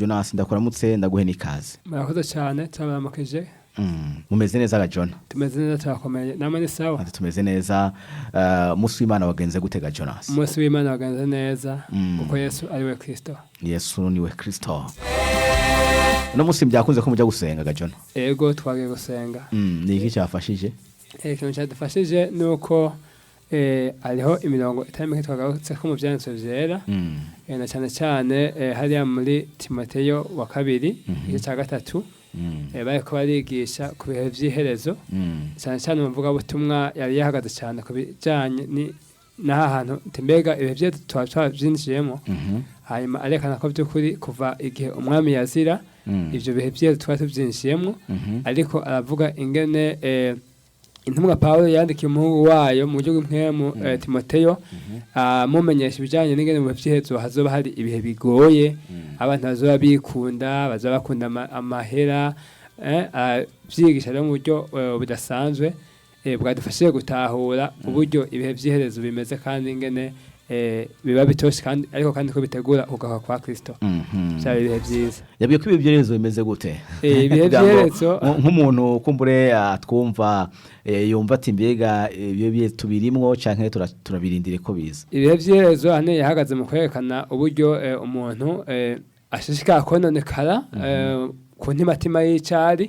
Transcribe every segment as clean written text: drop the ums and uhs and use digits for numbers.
Jonas ndakuramutse ndaguhe n'ikaze. Murakoze cyane turabaramukije. Mumeze neza ga John? Tumeze neza turakomeye. Namwe ni sawa? Tumeze neza. Musi w'Imana wagenze gute ga Jonas? Musi w'Imana wagenze neza kuko Yesu ari we Kristo. Yesu ni we Kristo. No musi byakunze ko mujya gusenga ga John? Ego twagiye gusenga. Ni iki cyafashije? Ikintu cyadufashije nuko ariho imirongo itarimo twagarutse ko mu byanditswe vyera. Na cyane cyane hariya muri Timoteyo wa 2 igice cya 3. Bariko barigisha ku bihe vy'iherezo cyane cyane umuvuga butumwa yari yahagaze cyane ku bijanye n'aha hantu mbega ibihe vye twavyinjiyemo hanyuma arekana ko by'ukuri kuva igihe umwami yazira ivyo bihe vye twavyinjiyemo ariko aravuga ingene intumwa Paulo yandikiye umuhungu wayo mu buryo bw'impwemu Timoteyo mumenyesha ibijanye n'ingene mu vy'iherezo hazoba hari ibihe bigoye abantu bazoba bikunda bazoba bakunda amahera vyigisha rero mu buryo budasanzwe bwadufashije gutahura uburyo ibihe vy'iherezo bimeze kandi ingene biba bitoshe kandi ariko kandi ko bitegura kugaruka kwa Kristo. Cyari ibihe vyiza. Yabiye ko ibyo bimeze gute? Ibihe vyiherezo nk'umuntu kumbure atwumva yumva ati mbega ibyo tubirimwo canke turabirindire ko biza. Ibihe vyiherezo ane yahagaze mu kwerekana uburyo umuntu ashishika kononekara ku ntimatima y'icari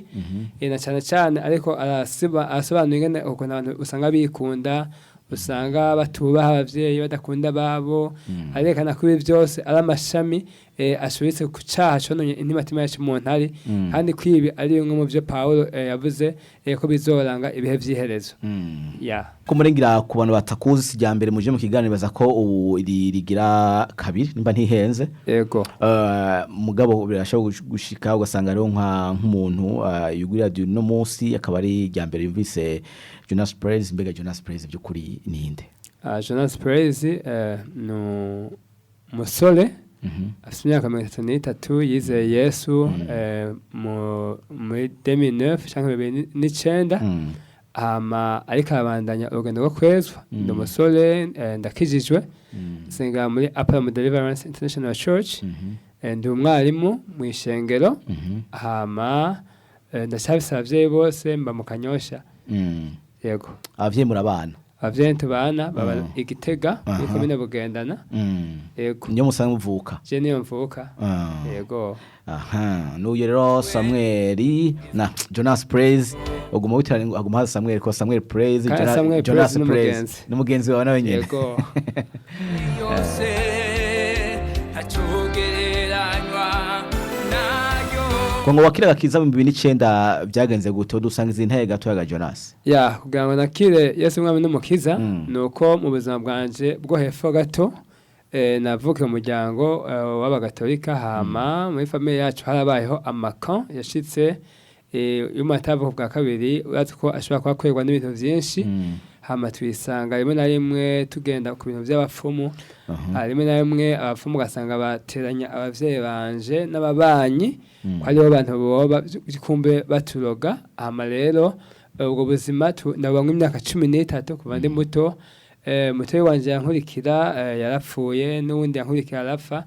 na cyane cyane ariko arasobanura ingene ukuntu abantu usanga bikunda usanga batubaha abavyeyi badakunda babo arekana ko ibi byose ari amashami ashobitse ku cyaha cononye intimatima yacu mu ntari kandi kwibi ari bimwe mu byo Paulo yavuze ko bizoranga ibihe vy'iherezo. Kumurengira ku bantu batakuzi sijya mbere muje mu kiganiro baza ko rigira kabiri nimba ntihenze. Yego. Mugabo birashobora gushika ugasanga rero nk'umuntu yugurira no munsi akaba ari rya mbere yumvise Jonas Praise. Mbega Jonas Praise by'ukuri ninde? Jonas Praise no musore afite imyaka 33 yizeye Yesu muri 2009 cyangwa 2009 ariko abandanya urugendo rwo kwezwa ndi umusore ndakijijwe nsenga muri Upper Deliverance International Church ndi umwarimu mu ishengero ndashabisa abavyeyi bose mba mu Kanyosha. Yego. Abavyeyi murabana? Abavyeyi tubana baba Igitega muri komine Bugendana. Yego. Niyo musanzwe muvuka? Je niyo mvuka. Yego. N'uyu rero Samuel na Jonas Praise uguma witirana aguma haza Samuel ko Samuel Praise Jonas Praise n'umugenzi wawe nawe nyene. Yego. Kongo wakira kiza mu 2009 byagenze gute dusanga izi ntege gato ya Jonas? Kugira ngo nakire Yesu mwami n'umukiza nuko mu buzima bwanje bwo hepfo gato navuke mu muryango w'abagatolika hama muri famille yacu harabayeho amakan yashitse y'umatavu bwa kabiri urazi ko ashobora kwakwegwa n'ibintu byinshi hama twisanga rimwe na rimwe tugenda ku bintu by'abapfumu rimwe na rimwe abapfumu gasanga bateranya abavyeyi banje n'ababanyi ko ariho abantu boba kumbe baturoga hama rero ubwo buzima ndabanga imyaka 13 kuva ndi muto mutoyi wanje yankurikira yarapfuye n'uwundi yankurikira arapfa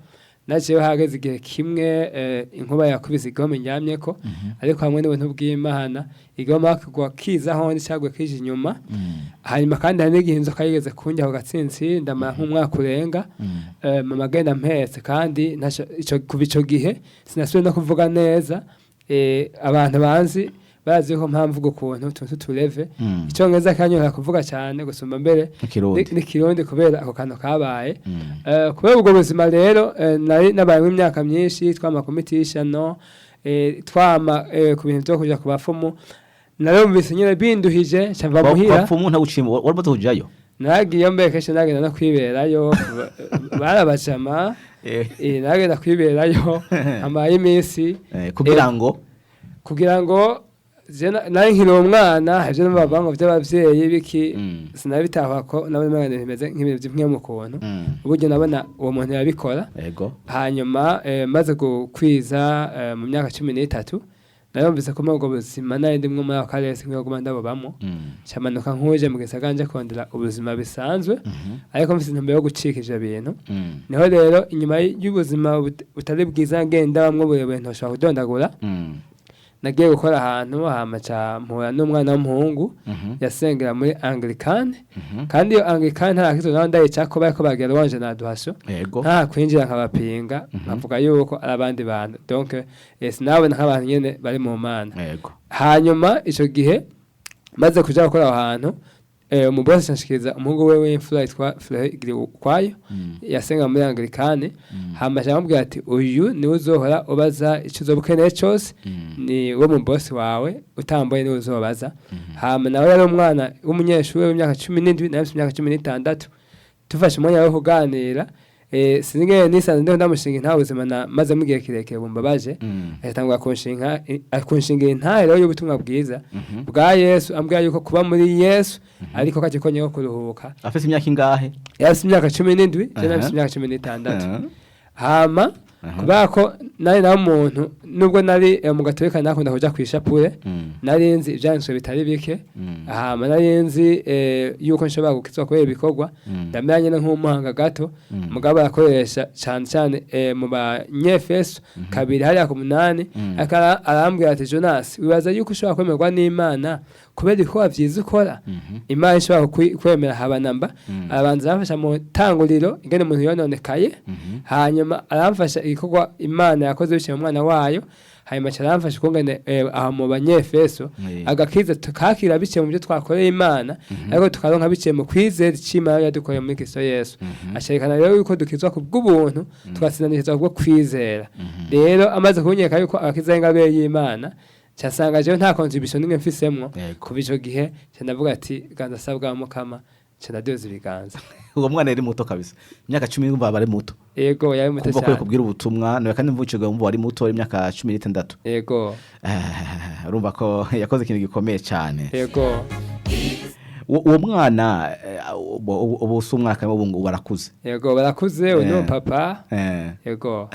naje hageze igihe kimwe inkuba yakubise igome njyamyeko ariko hamwe n'ubuntu bw'Imana igoma kugwa kiza hondi cyagwe kije inyuma hanyuma kandi hari n'igihe inzoka yigeze kunjya ku gatsinsi ndamara nk'umwaka urenga mama genda mpetse kandi kuva ico gihe sinasubiye no kuvuga neza abantu banzi bazi ko mpamvu ukuntu tuntu tureve icyongereza kanyura kuvuga cyane gusumba mbere n'ikirundi kubera ako kantu kabaye kubera ubwo buzima rero nari nabaye mu myaka myinshi twama competition twama ku bintu byo kuja ku bafumu narumvise nyine binduhije cyava muhira bafumu nta gucimba warbato kujayo nagiye mbekeshe nagenda no kwiberayo barabajama nagenda kwiberayo amaye iminsi kugira ngo nari nkiri umwana ivyo n'ababango by'abavyeyi biki sinabitaha ko nabona bimeze nk'ibintu by'imwe mu kuntu uburyo nabona uwo muntu yabikora hanyuma maze gukwiza mu myaka 13 narumvise ko muri ubwo buzima nari ndimwe muri ako karere nk'iyo guma ndabubamo cyamanuka nk'uje mu gisagara nje kondera ubuzima bisanzwe ariko mfite intumbero yo gucika ivyo bintu niho rero inyuma y'ubuzima butari bwiza ngenda bamwe burebure ntoshobora kudondagura nagiye gukora ahantu hamaca mpura n'umwana w'umuhungu yasengera muri Anglikane kandi iyo Anglikane ntarakizwe naho ndayicako bariko bagera wanje na duhasho nta kwinjira nkabapinga nkavuga yuko ari abandi bantu donc sinawe nk'abantu nyene bari mu mana hanyuma ico gihe maze kuja gukora aho hantu umubosi nshikiriza umuhungu we w'imfura yitwa Kwayo yasenga muri Anglikane hamaje amubwira ati uyu ni uzohora ubaza icyo uzobukeneye cyose ni wo mubosi wawe utambaye ni uzobaza hama nawe yari umwana w'umunyeshuri w'imyaka 17 na imyaka 16 tufashe umwanya wo kuganira sinigeye nisanze ndo ndamushinga nta buzima maze mugiye kirekire bumbabaje atangwa kunshinga intahero y'ubutumwa bwiza bwa Yesu ambwira yuko kuba muri Yesu ariko kagikonye ko kuruhuka afite imyaka ingahe yafite imyaka 17 cyane imyaka 16 hama kubako nari na muntu nubwo nari mu gatolika nakunda kuja kwishapure narinzi ivyanditswe bitari bike hama narinzi yuko nshobora gukizwa kubera ibikorwa ndamenye nk'umuhanga gato mugabo yakoresha cyane mu banyefeso kabiri hariya ku 8 arambwira ati Jonas wibaza yuko ushobora kwemerwa n'Imana kubera ko wavyiza ukora Imana ishobora kwemera habanamba abanza bafasha mu tanguriro ingene umuntu yononekaye hanyuma aramfasha igikorwa Imana yakoze biciye mu mwana wayo hanyuma caramfasha kungene aho mu banyefeso agakiza tukakira biciye mu byo twakoreye Imana ariko tukaronka biciye mu kwizera icimana yadukoreye muri Kristo Yesu asherekana rero yuko dukizwa ku bw'ubuntu twatsindanishizwa kubwo kwizera rero amaze kunyeka yuko agakiza ingabire y'Imana cyasanga je nta contribution nimwe mfisemwo kuva ico gihe cyanavuga ati ganza sabwa mukama cyanadoze ibiganza uwo mwana yari muto kabisa imyaka 10 ngumva bari muto yego yari muto cyane kubwira ubutumwa no kandi mvucirwa ngumva wari muto imyaka 16 yego urumva ko yakoze ikintu gikomeye cyane yego uwo mwana ubu umwaka w'ubungu barakuze yego barakuze uno papa yego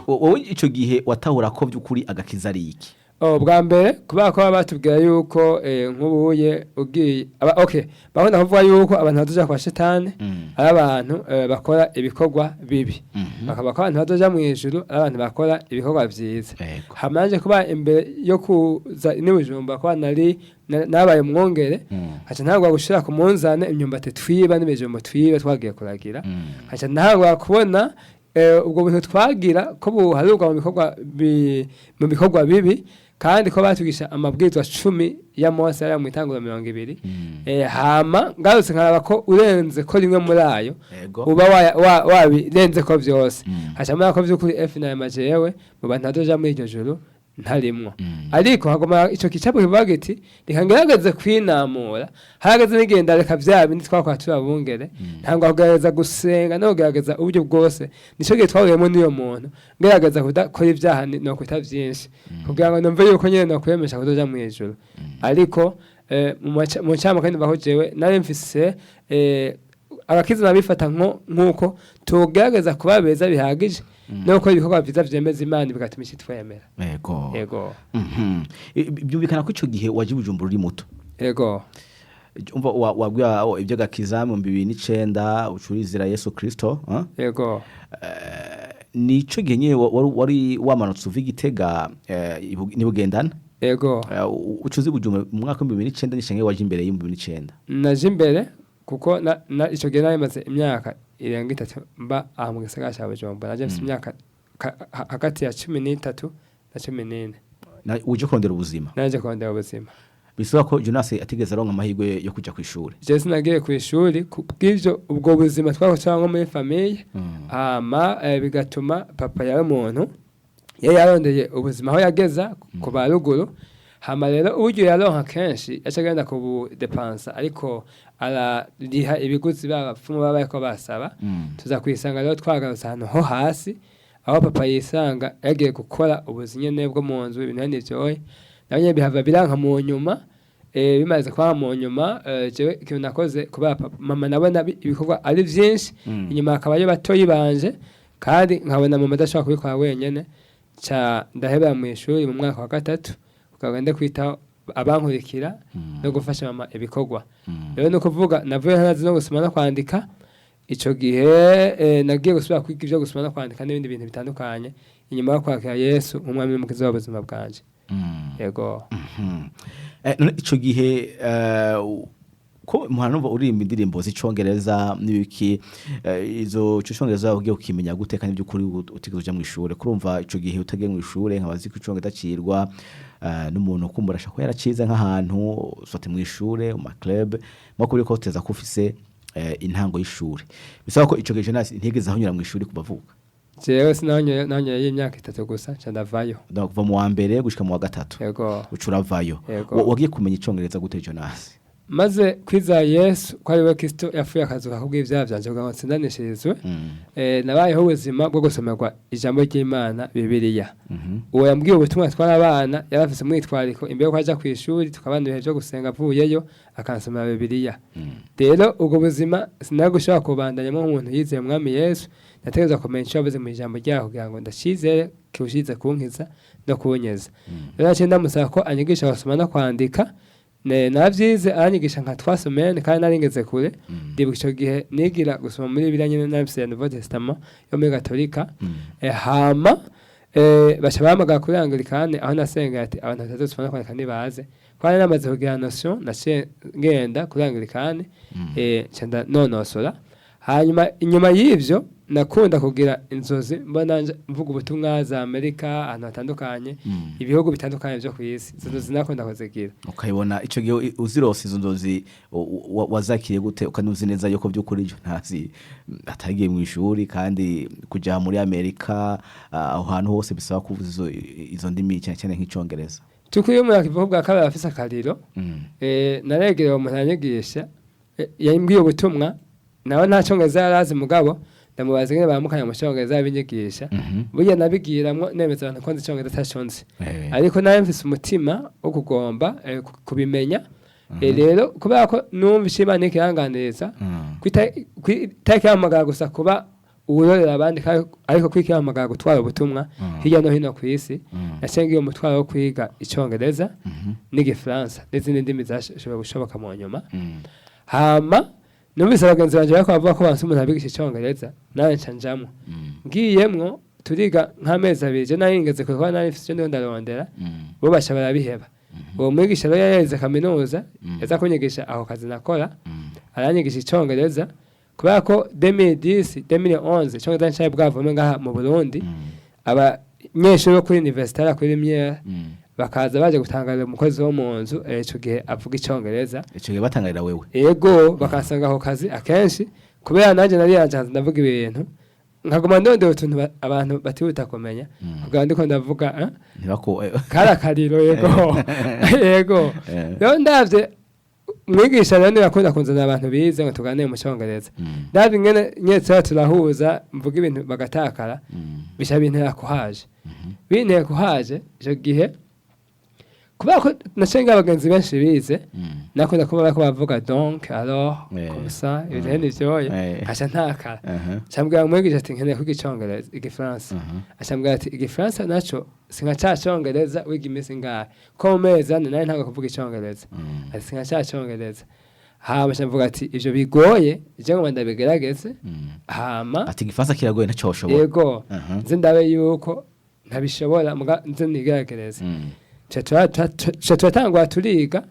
wowe ico gihe watahura ko by'ukuri agakiza ari iki bwa mbere kubera ko batubwira yuko nk'ubuye ugiye okay babona kuvuga yuko abantu badoja kwa shetani ari abantu bakora ibikorwa bibi bakaba abantu badoja mu ijuru ari abantu bakora ibikorwa byiza hamanje kuba imbere yo kuza n'ibijumba kwa nabaye umwongere haca ntabwo gushira ku munzane imyumbati twiba n'ibijumba twiba twagiye kuragira haca ntabwo kubona ubwo bintu twagira ko buharurwa mu bikorwa bibi kandi ko batugisha amabwizwa 10 ya Mose ari mu itanguro 200 hama ngarutse nkaraba ko urenze ko rimwe muri ayo uba wabirenze ko byose hacamara ko byukuri F na majewe mu bantu adoja muri iryo juru ntarimwo ariko hagoma ico kicapo kibagiti rikangerageze kwinamura harageze n'igenda reka bindi twakwatura bungere ntango kugerageza gusenga no kugerageza uburyo bwose nico gihe twahuriyemo niyo muntu ngerageza kudakora ibyaha no kwita byinshi kugira ngo numve yuko nyene no kwemesha kudoja mu ijuru ariko mu cyama kandi bahojewe nari mfise abakiza nabifata nkuko tugerageza kubabeza bihagije nuko ibikorwa byiza vyemeza Imana bigatuma twemera yego byumvikana ko ico gihe waje Bujumbura uri muto yego umva wabwiye ibyo gakiza mu 2009 ucurizira Yesu Kristo yego nico gihe nyine wari wamanutse uva Igitega nibugendana yego ucuzi Bujumbura mu mwaka wa 2009 nishenge waje imbere y'u 2009 naje imbere kuko ico gihe nari maze imyaka irenga 3 mba aha mu gisagara cya Bujumbura naje mfite imyaka hagati ya 13 na 14 uje kurondera ubuzima naje kurondera ubuzima bisaba ko Jonas atigeze aronka amahirwe yo kuja ku ishuri je sinagiye ku ishuri kubw'ivyo ubwo buzima twakocanga muri famille ama bigatuma papa yawe muntu yarondeye ubuzima aho yageza ku baruguru hama rero uburyo yaronka kenshi acagenda ku depensa ariko arariha ibiguzi babapfumu babayeko basaba tuza kwisanga rero twagarutse ahantu ho hasi aho papa yisanga yagiye gukora ubuzinyene bwo mu nzu ibintu n'ivyoye nabanye bihava biranka mu nyuma bimaze kwa mu nyuma jewe ikintu nakoze kuba mama nabona ibikorwa ari byinshi inyuma akabayo batoyi banje kandi nkabona mama adashobora kubikora wenyene ca ndahebera mu ishuri mu mwaka wa gatatu ukagende kwitaho abankurikira no gufasha mama ibikorwa rero no kuvuga navuye ntazi no gusoma no kwandika ico gihe nagiye gusubira kwiga ivyo gusoma no kwandika n'ibindi bintu bitandukanye inyuma yo kwakira Yesu umwami n'umukiza w'ubuzima bwanje yego ico gihe ko muhana numva urimba indirimbo z'icongereza n'ibiki izo cyongereza ugiye ukimenya gute kandi by'ukuri utigizoja mu ishure kurumva ico gihe utagiye mu ishure nkabazi ko icongereza cirwa n'umuntu kumbura ashaka yaracize nk'ahantu sote mu ishure mu club makuri ko teza kufise intango y'ishure bisaba ko ico gihe Jonas ntigeze ahonyura mu ishure kubavuka jewe sinanya y'imyaka 3 gusa candavayo donc kuva mu wa mbere gushika mu wa gatatu yego ucuravayo wagiye kumenya icongereza gute Jonas maze kwiza Yesu ko ari we Kristo yafuye akazuka kubw'ivyaha vyanje kugira ngo tsindanishirizwe nabayeho ubuzima bwo gusomerwa ijambo ry'Imana Bibiliya uwo yambwiye ubutumwa twara abana yarafise mwitwariko imbere ko aja kwishuri tukabana ibihe byo gusenga avuyeyo akansomera Bibiliya rero ubwo buzima sinagushaka kubandanya mu muntu yizeye mwami Yesu nategeza kumenya icyo avuze mu ijambo ryaho kugira ngo ndashizere kiushize kunkiza no kunyeza rero cyenda musaba ko anyigisha gusoma no kwandika navyize anyigisha nka twasomene kandi naringeze kure ndibuka ico gihe nigira gusoma muri Bibiliya nyene n'abise Nouveau Testament yo muri Gatolika hama basha bamaga kuri Anglikane aho nasenga ati abantu batazosoma kwandika nibaze kandi namaze kugira notion naciye ngenda kuri Anglikane cyanda nonosora hanyuma inyuma y'ivyo nakunda kugira inzozi mbona mvuga ubutumwa za Amerika ahantu hatandukanye ibihugu bitandukanye byo kwisi izo nzozi nakunda kuzigira ukayibona ico gihe uzirose izo nzozi wazakiriye gute ukanuzi neza yuko by'ukuri byo ntazi atagiye mu ishuri kandi kuja muri Amerika aho hantu hose bisaba kuvuza izo ndimi cyane nk'icongereza tukuye mu yakivuga bwa kabiri afise akariro naregerewe umuntu yanyigisha yambwiye ubutumwa nawe nta cyongereza yarazi mugabo ndamubaza ngene bamukanya mu cyongereza binyigisha burya nabigiramwo nemeza abantu konzi cyongereza tashonze ariko naye mfise umutima wo kugomba kubimenya rero kubera ko numva ishimana ikiranganiriza kwitakihamagara gusa kuba uwurorera abandi ariko kwikihamagara gutwara ubutumwa hirya no hino ku isi nacengiye umutwaro wo kwiga icyongereza n'igifaransa n'izindi ndimi zashobora gushoboka mu nyuma hama numvise abagenzi banje bako bavuga ko banse umuntu abigisha icyongereza nawe ncanjamwo ngiyemwo turiga nk'amezi abiri je naringeze kuko nari mfise icyo ndarondera bo basha barabiheba uwo mwigisha rero yarize kaminuza yaza kunyigisha aho kazi nakora aranyigisha icyongereza kubera ko 2010 2011 icyongereza ncaye bwavome ngaha mu Burundi abanyeshuri bo kuri université ya kuri Lumière bakaza baje gutangarira umukozi wo mu nzu ico gihe avuga icyongereza ico gihe batangarira wewe yego bakasanga aho kazi akenshi kubera nanje nari yanjanze ndavuga ibintu nkaguma ndonde utuntu abantu batihuta kumenya kugira ndiko ndavuga ntibako karakariro yego yego rero ndavye mwigisha rero yakunda kunzana abantu bize ngo tuganire mu cyongereza ndavye ngene nyetse turahuza mvuga ibintu bagatakara bisha bintu yakuhaje binteye kuhaje ico gihe kubera ko nacenga abagenzi benshi bize nakunda kuba bako bavuga donc alors comme ça ibintu nivyoye kasha ntakara cyambwira mwigisha ati nkeneye kugira icyongereza igifaransa ashambwira ati igifaransa naco singa cha cyongereza wiga imisi ngahe ko meza naye ntago kuvuga icyongereza ati singa cha cyongereza hama shamvuga ati ivyo bigoye je ngo ndabigerageze hama ati igifaransa kiragoye ntaco ushobora yego nzi ndabe yuko ntabishobora muga nzi nigeragereze turatangwa turiga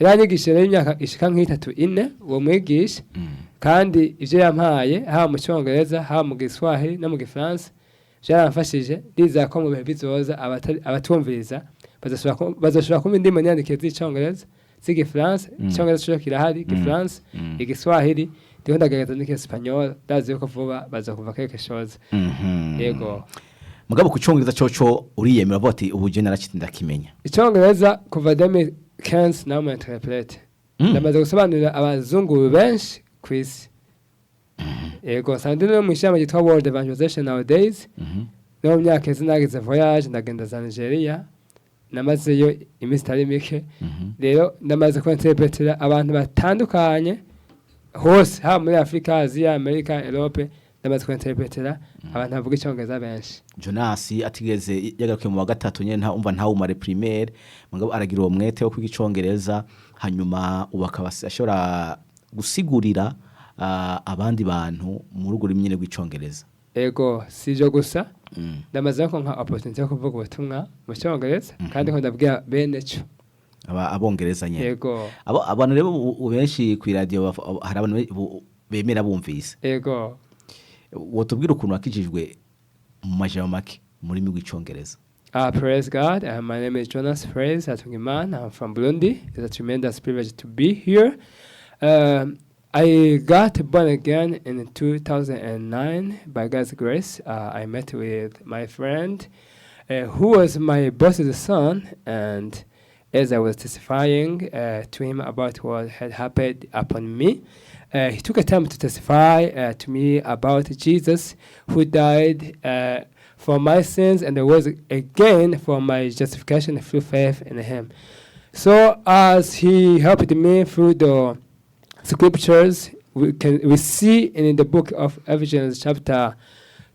yaranyigisha rero imyaka ishika nk'itatu ine uwo mwigisha kandi ivyo yampaye haba mu cyongereza haba mu giswahili no mu gifaransa byaramfashije ndiza ko mu bihe bizoza abatumviriza bazoshobora kumva indimi nyandikiye z'icyongereza z'igifaransa icyongereza cyo kirahari igifaransa igiswahili ndiho ndagerageza n'icyesipanyol ndazi yuko vuba bazokuva quelque chose yego mugabo ku cyongereza coco uriyemera avuga ati ubu je narakitse ndakimenya icyongereza kuva 2015 nawe mu interprete ndamaze gusobanurira abazungu benshi ku isi yego sandino mu ishami ryitwa World Evangelization Nowadays no mu myaka nagize voyage ndagenda za Nigeria namazeyo iminsi itari mike rero ndamaze ko interpretera abantu batandukanye hose ha muri Afrika Asia America Europe ndamaze kwinterpretera abantu bavuga icyongereza benshi. Jonas atigeze yagarukiye mu wa gatatu nyene ntawumare primaire mugabo aragira uwo mwete wo kwiga icongereza hanyuma ubu akaba ashobora gusigurira abandi bantu mu rugo rimwe rw'icongereza. Ego sivyo gusa ndamaze ko nka opportunity yo kuvuga ubutumwa mu cyongereza kandi ko ndabwira bene cyo abongereza nyene. Ego abantu rero benshi ku radio hari abantu bemera bumvise. Ego wotubwira ukuntu wakijijwe mu majambo make muri mi rw'icongereza. Praise God. My name is Jonas Praise Hatungimana. I'm from Burundi. It's a tremendous privilege to be here. I got born again in 2009 by God's grace. I met with my friend who was my boss's son, and as I was testifying to him about what had happened upon me, he took a time to testify to me about Jesus who died for my sins and rose again for my justification through faith in him. So as he helped me through the scriptures, we see in the book of Ephesians chapter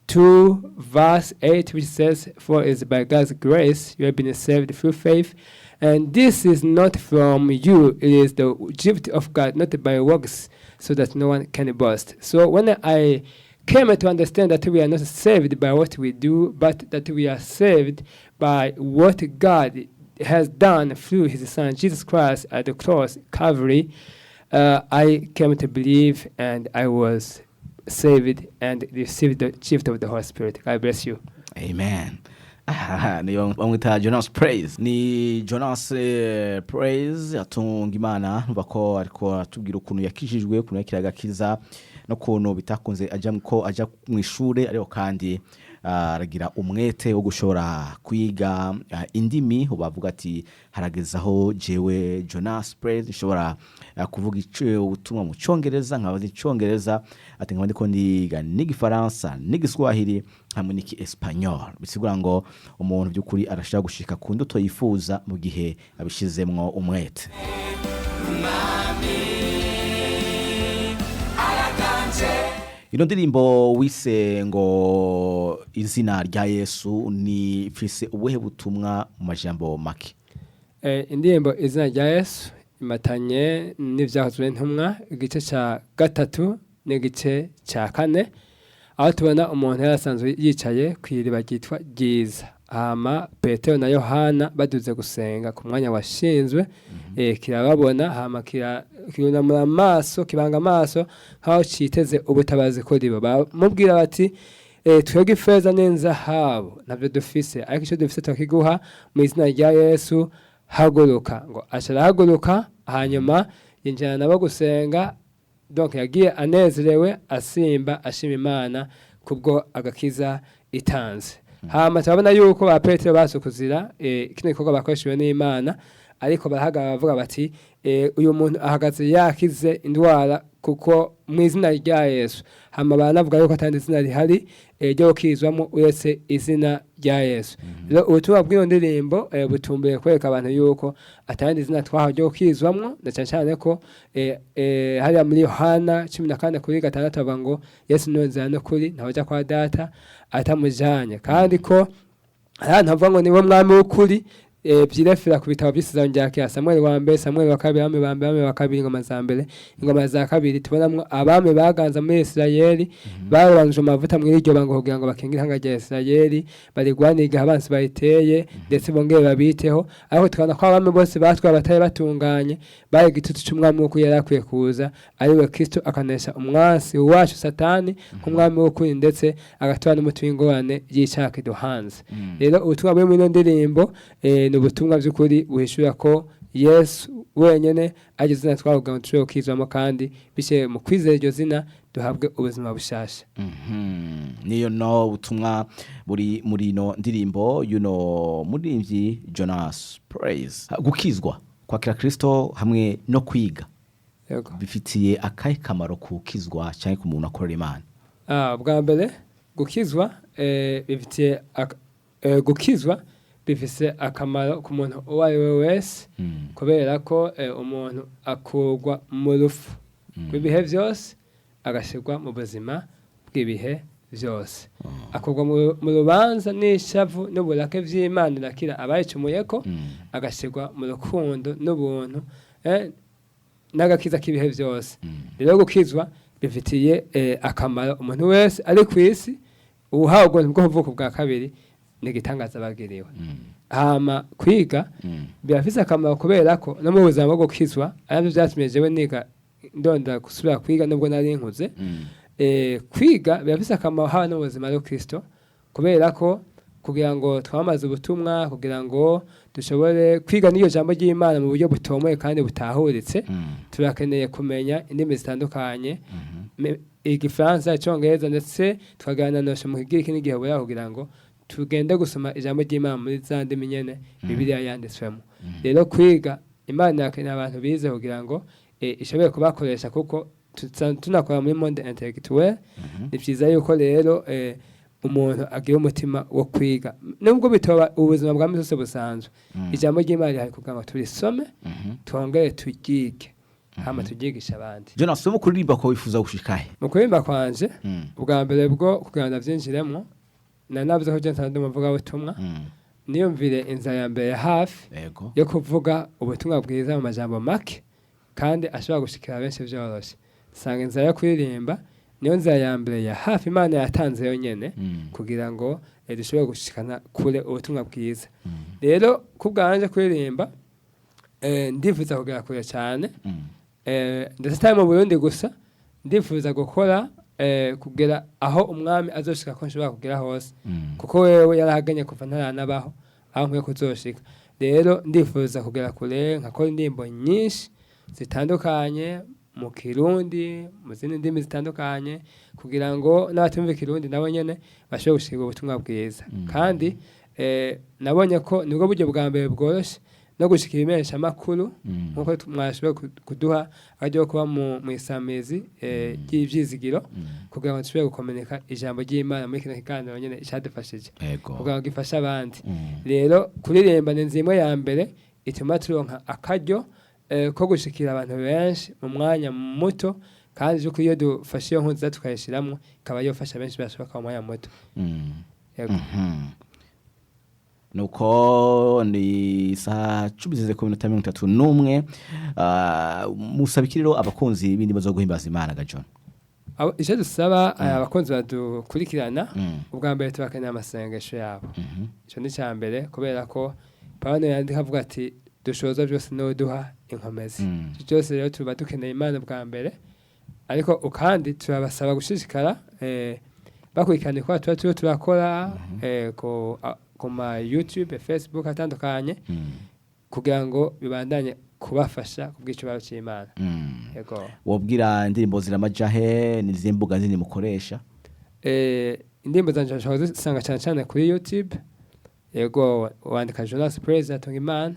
2 verse 8, which says, "For it is by God's grace you have been saved through faith, and this is not from you, it is the gift of God, not by works, so that no one can boast." So when I came to understand that we are not saved by what we do, but that we are saved by what God has done through his son Jesus Christ at the cross, Calvary, I came to believe, and I was saved and received the gift of the Holy Spirit. God bless you. Amen. Ni bamwita Jonas Praise. Ni Jonas Praise Hatungimana, numva ko ariko atubwira ukuntu yakijijwe, ukuntu yakiragakiza no kuntu bitakunze aja mu ishure, ariko kandi aragira umwete wo gushora kwiga indimi. Ubavuga ati haragezaho jewe Jonas Praise nshobora kuvuga ubutumwa mu cyongereza, nkabaza icyongereza, ati nkaba ndiko ndiga n'igifaransa n'igiswahili hamwe n'iki Espanyol. Bisigura ngo umuntu by'ukuri arashaka gushika ku ndoto yifuza mu gihe abishizemwo umwete. Ino ndirimbo wise ngo izina rya Yesu ni fise ubuhe butumwa mu majambo make? Indirimbo izina rya Yesu imatanye n'ivyahozwe ntumwa igice ca 3 n'igice ca 4, aho tubona umuntu yarasanzwe yicaye kw'iriba ryitwa Ryiza, hama Petero na Yohana baduze gusenga ku mwanya washinzwe, kirababona hama kirunamura amaso, kibanga amaso nkaho citeze ubutabazi kuri bo. Bamubwira bati twebwe ifeza n'inzahabu navyo dufise, ariko ico dufise tukiguha mu izina rya Yesu, haguruka. Ngo asharahaguruka, hanyuma yinjirana nabo gusenga. Donc yagiye anezerewe, asimba, ashima Imana kubwo agakiza itanze. Hama turabona yuko ba Petero basukuzira kino gikorwa bakoreshewe n'Imana, ariko barahagarara bavuga bati uyu muntu ahagaze yakize indwara kuko mu izina rya Yesu. Hama banavuga yuko atandi izina rihari ryo gukizwamo uretse izina rya Yesu. Rero ubutumwa bw'iyo ndirimbo butumbuye kwereka abantu yuko atandi izina twaho ryo gukizwamo, na cyane ko hariya muri Yohana 14:6 bavuga ngo Yesu niwe nzira n'ukuri, ntahoja kwa Data atamujanye, kandi ko ahantu havuga ngo niwe mwami w'ukuri. Byirefera ku bitabo by'isezerano rya kera, Samuel wa mbere, Samuel wa kabiri, abami wa kabiri, ingoma za mbere, ingoma za kabiri. Tubonamwo abami baganza muri Isirayeli, babanjwe amavuta muri iryo bango kugira ngo bakingire ihanga rya Isirayeli, barigwaniga abansi bayiteye ndetse bongere babiteho. Ariko tukabona ko abami bose batwaye batari batunganye, bari igitutu cy'umwami w'uko yari akwiye kuza, ari we Kristo, akanesha umwansi wacu Satani nk'umwami w'ukuri, ndetse agatora n'umuti w'ingorane y'icyaha kiduhanze. Rero ubutumwa buri muri ndirimbo ni ubutumwa by'ukuri buhishura ko Yesu wenyene agize izina twavuga ngo tushobore kwizwamo, kandi bishe mu kwizera iryo zina duhabwe ubuzima bushasha. Niyo no butumwa buri muri no ndirimbo muririmbyi Jonas Praise. Gukizwa kwakira Kristo hamwe no kwiga bifitiye akahe kamaro kukizwa cyane ku muntu akorera Imana? Bwa mbere gukizwa bifitiye bifise akamaro ku muntu uwo ari we wese, kubera ko umuntu akurwa mu rufu rw'ibihe byose agashyirwa mu buzima bw'ibihe byose akurwa mu rubanza n'ishavu n'uburake vy'Imana irakira abayicumuyeko agashyirwa mu rukundo n'ubuntu n'agakiza k'ibihe byose rero gukizwa bifitiye akamaro umuntu wese ari ku isi uhawe ubwo bwo kuvuka bwa kabiri ni igitangaza bagiriwe hama kwiga birafise akamaro kubera ko no mu buzima bwo gukizwa arabyo byatumye jewe niga ndonda gusubira kwiga nubwo nari nkuze kwiga birafise akamaro haba no mu buzima bwa Kristo kubera ko kugira ngo twamaze ubutumwa kugira ngo dushobore kwiga n'iyo jambo ry'Imana mu buryo butomoye kandi butahuritse turakeneye kumenya indimi zitandukanye igifaransa icongereza ndetse tukaganira mu kigiriki n'igiheburayo kugira ngo tugende gusoma ijambo ry'Imana muri za ndimi nyene Bibiliya yanditswemo rero kwiga Imana yakeneye abantu bize kugira ngo ishobore kubakoresha kuko tunakora muri monde intellectuel ni vyiza yuko rero umuntu agira umutima wo kwiga nubwo bitoba ubuzima bwa misi busanzwe ijambo ry'Imana rihari kugira ngo turisome twongere turyige hama tubyigisha abandi Jonas mu kuririmba ko wifuza gushikahe mu kuririmba kwanje ubwa mbere bwo kugira ngo ndavyinjiremo nanavuze ko je ntandi muvuga ubutumwa niyumvire inzara ya mbere hafi yo kuvuga ubutumwa bwiza mu majambo make kandi ashobora gushikira benshi vyoroshe sanga inzara yo kuririmba niyo nzira ya mbere ya hafi Imana yatanze yonyene kugira ngo dushobore gushikana kure ubutumwa bwiza rero kubwanje kuririmba ndifuza kugera kure cyane ndetse atari mu Burundi gusa ndifuza gukora kugera aho umwami azoshika ko nshobora kugera hose kuko wewe yarahaganye kuva ntaranabaho aho nkwiye kuzoshika rero ndifuza kugera kure nkakora indirimbo nyinshi zitandukanye mu Kirundi mu zindi ndimi zitandukanye kugira ngo n'abatumva Kirundi nabo nyene bashobore gushika ubutumwa bwiza kandi nabonye ko nibwo buryo bwa mbere bworoshe no gushika ibimesha makuru nkuko mwashoboye kuduha ajyo kuba mu isamizi ry'ivyizigiro kugira ngo dushobore gukomenika ijambo ry'Imana muri kino kiganiro nyene cyadufashije kugira ngo gifashe abandi rero kuririmba ni nzimo ya mbere ituma turonka akaryo ko gushikira abantu benshi mu mwanya muto kandi uko iyo dufashe iyo nkunzi tukayishiramwo ikaba yofasha benshi bashoboka mu mwanya muto nuko ni saa 10:31 musabikiriro abakunzi bindi bazo guhimbaza Imana ga John icyo dusaba abakunzi badukurikirana ubwa mbere tubakeneye amasengesho yabo icyo ni cya mbere kubera ko Pawulo yandika avuga ati dushoza byose no duha inkomezi cyose rero tuba dukeneye Imana bwa mbere ariko ukandi turabasaba gushishikara bakurikirana ko tuba turakora ku ma YouTube Facebook atandukanye kugira ngo bibandanye kubafasha kubw'icubaro cy'Imana yego wobwira indirimbo ziramajahe n'izimbuga zindi mukoresha indirimbo zanje nshobora zisanga cyane kuri YouTube yego wandika Jonas Praise atunga Imana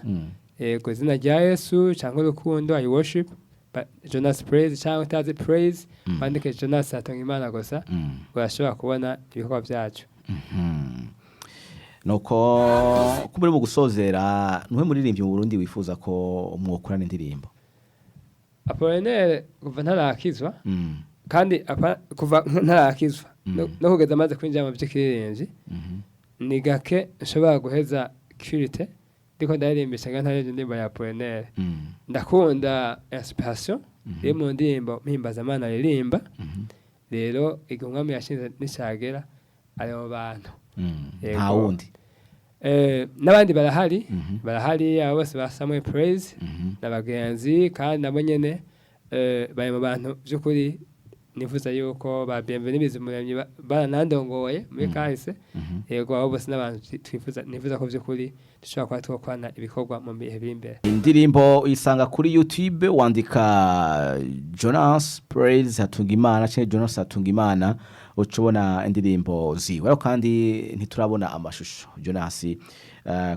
yego izina rya Yesu cyangwa urukundo I worship Jonas Praise cyangwa utazi Praise wandike Jonas atunga Imana gusa urashobora kubona ibikorwa byacu nuko kumuri mu gusozera nuhe muririmbyi mu Burundi wifuza ko mwokorana indirimbo Apollinaire kuva ntarakizwa kandi kuva ntarakizwa no kugeza amaze kwinjira mu by'ikirirenje ni gake nshobora guheza curite ndiko ndarimbisha ntareje ndimbo ya Apollinaire ndakunda inspiration iri mu ndimbo mpimbaza Imana ririmba rero igomwami yashinze n'icagera ayo bantu nta wundi n'abandi barahari abo bose ba Samuel Praise n'abagenzi kandi nabo nyene bari mu bantu by'ukuri nifuza yuko ba bienvenue muremyi baranandongoye muri kahise yego abo bose n'abantu nifuza ko by'ukuri dushobora kuba twokwana ibikorwa mu bihe biri imbere indirimbo isanga kuri YouTube wandika Jonas Praise atunga Imana cyangwa Jonas atunga Imana ucubona indirimbo ziwe ariko kandi ntiturabona amashusho Jonas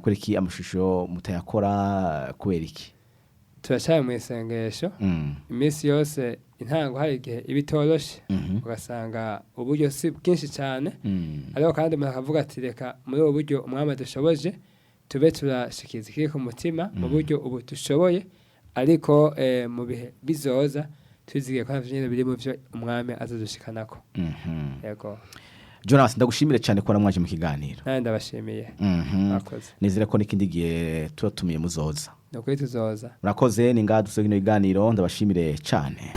kuriki amashusho mutayakora kubera iki turacyaye mu isengesho iminsi yose intango hari igihe ibitoroshe ugasanga uburyo si bwinshi cyane ariko kandi murakavuga ati reka muri ubu buryo umwami dushoboje tube turashikiza ikiri ku mutima mu buryo ubu dushoboye ariko mu bihe bizoza twizigiye ko nyine biri mu byo umwami azadushikanako. Yego Jonas ndagushimire cyane ko namwaje mu kiganiro. Ndabashimiye. Murakoze. Nizere ko n'ikindi gihe turatumiye muzoza. Nuko tuzoza. Murakoze ni ngaha dusogino iganiro ndabashimire cyane.